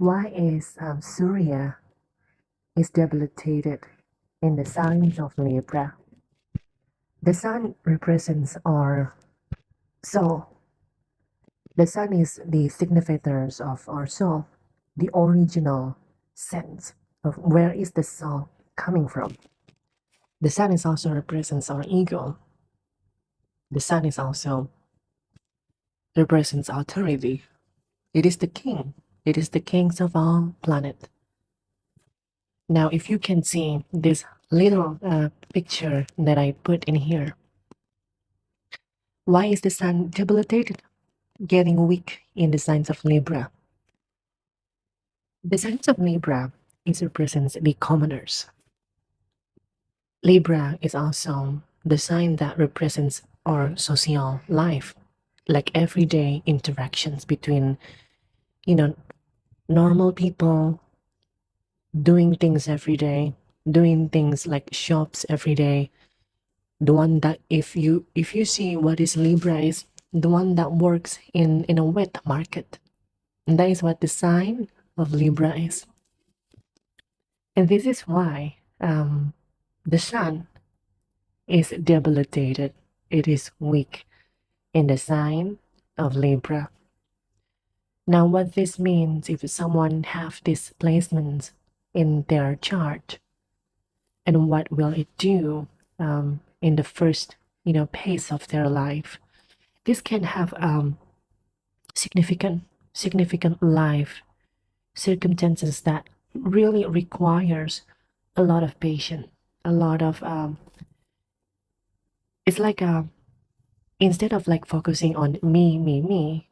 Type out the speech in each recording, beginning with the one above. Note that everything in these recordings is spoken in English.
Why is Surya is debilitated in the signs of Libra? The sun represents our soul. The sun is the signifiers of our soul, the original sense of where is the soul coming from. The sun is also represents our ego. The sun is also represents authority. It is the king. It is the kings of our planet. Now, if you can see this little picture that I put in here, why is the sun debilitated, getting weak in the signs of Libra? The signs of Libra is represents the commoners. Libra is also the sign that represents our social life, like everyday interactions between, normal people doing things every day, doing things like shops every day. The one that if you see what is Libra is the one that works in a wet market. And that is what the sign of Libra is. And this is why the sun is debilitated. It is weak in the sign of Libra. Now, what this means, if someone have these placements in their chart, and what will it do in the first, pace of their life? This can have significant life circumstances that really requires a lot of patience, a lot of it's like instead of like focusing on me,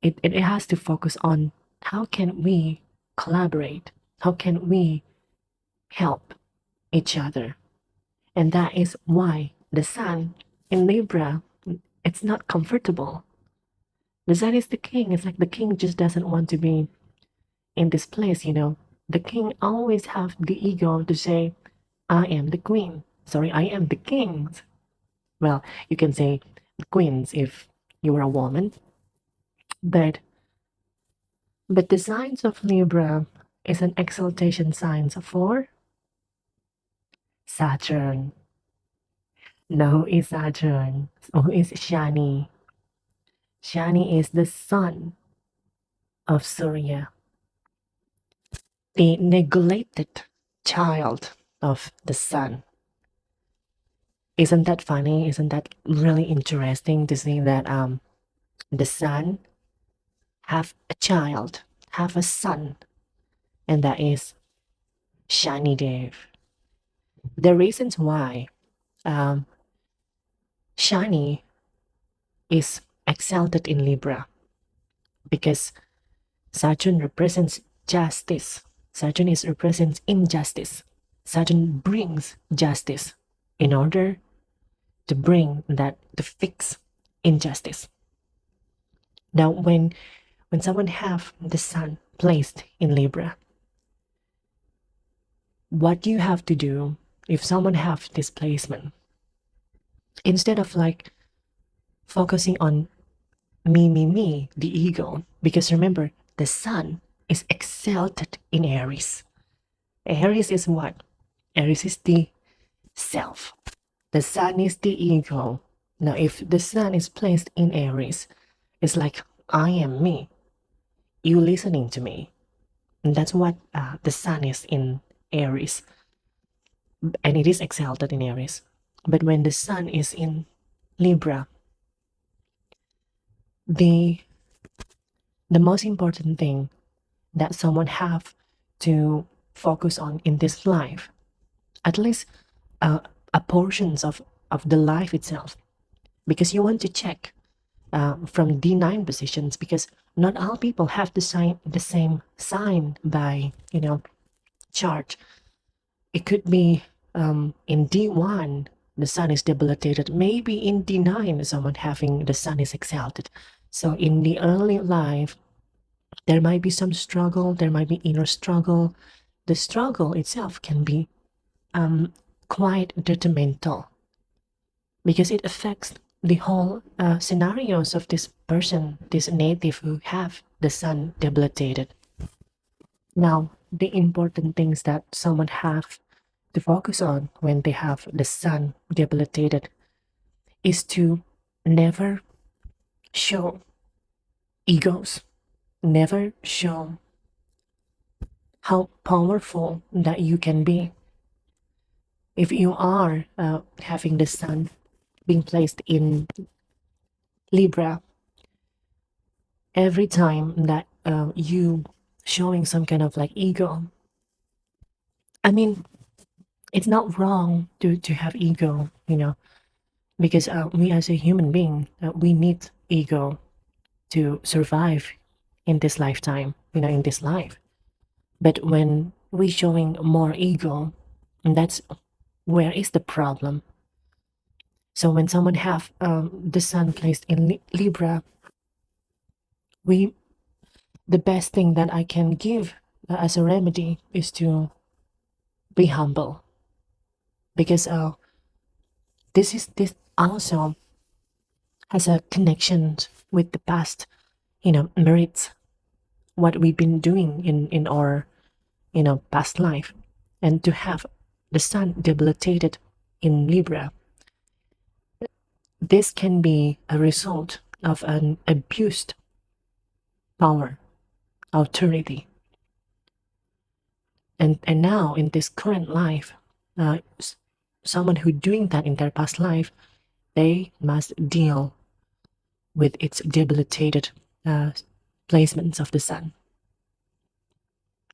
it has to focus on how can we collaborate, how can we help each other. And that is why the sun in Libra, it's not comfortable. The sun is the king. It's like the king just doesn't want to be in this place, The king always have the ego to say, I am the queen. Sorry, I am the king. Well, you can say queens if you are a woman. But the signs of Libra is an exaltation signs for Saturn. No, it's Saturn. So it's Shani. Shani is the son of Surya, the neglected child of the sun. Isn't that funny? Isn't that really interesting to see that the sun have a child, have a son, and that is Shani Dev. The reasons why Shani is exalted in Libra, because Saturn represents justice. Saturn represents injustice. Saturn brings justice in order to bring that, to fix injustice. Now, when someone have the sun placed in Libra, what you have to do if someone have this placement, instead of like focusing on me, the ego, because remember, the sun is exalted in Aries. Aries is what? Aries is the self. The sun is the ego. Now, if the sun is placed in Aries, it's like, I am me. You listening to me. And that's what the sun is in Aries. And it is exalted in Aries. But when the sun is in Libra, the most important thing that someone have to focus on in this life, at least a portions of the life itself, because you want to check from D9 positions, because not all people have the same sign by chart. It could be in D1 the sun is debilitated, maybe in D9 someone having the sun is exalted. So in the early life there might be some struggle, there might be inner struggle. The struggle itself can be quite detrimental, because it affects the whole scenarios of this person, this native who have the sun debilitated. Now, the important things that someone have to focus on when they have the sun debilitated is to never show egos, never show how powerful that you can be. If you are having the sun being placed in Libra, every time that you showing some kind of like ego, I mean, it's not wrong to have ego, you know, because we as a human being, we need ego to survive in this lifetime, you know, in this life. But when we showing more ego, and that's where is the problem. So when someone have the sun placed in Libra, we the best thing that I can give as a remedy is to be humble, because this also has a connection with the past, you know, merits, what we've been doing in our, you know, past life. And to have the sun debilitated in Libra, this can be a result of an abused power, authority. And now in this current life, uh, someone who doing that in their past life, they must deal with its debilitated uh, placements of the sun.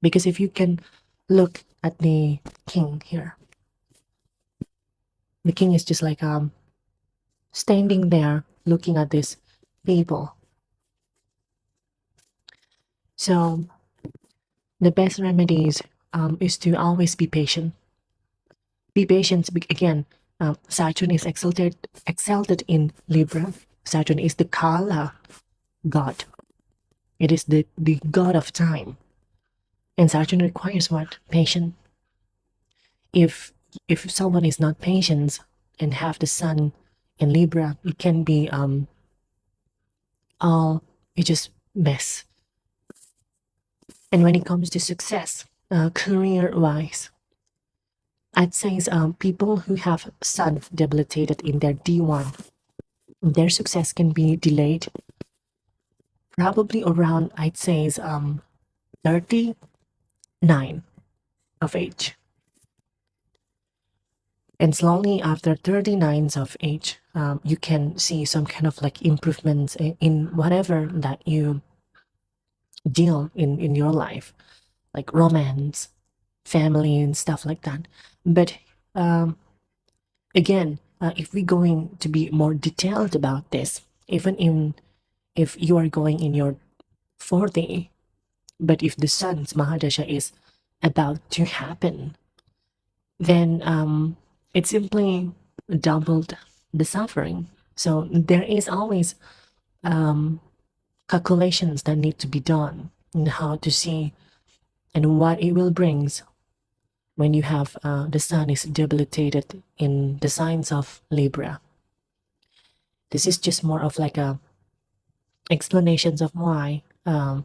Because if you can look at the king here, the king is just like standing there looking at these people. So the best remedies is to always be patient. Be patient. Again, Saturn is exalted in Libra. Saturn is the Kala god. It is the god of time. And Saturn requires what? Patience. If if someone is not patient and have the sun in Libra, it can be all it just mess. And when it comes to success, career wise, I'd say people who have sun debilitated in their D1, their success can be delayed probably around, I'd say 39 of age. And slowly after 39 of age, you can see some kind of like improvements in whatever that you deal in your life, like romance, family, and stuff like that. But again, if we're going to be more detailed about this, even in if you are going in your 40, but if the sun's Mahadasha is about to happen, then it simply doubled the suffering. So there is always calculations that need to be done in how to see and what it will brings when you have the sun is debilitated in the signs of Libra. This is just more of like a explanations of why the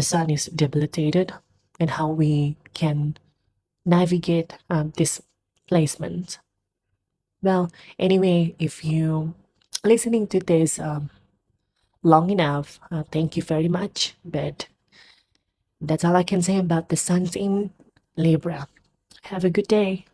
sun is debilitated and how we can navigate this placement. Well, anyway, if you listening to this long enough, thank you very much. But that's all I can say about the sun's in Libra. Have a good day.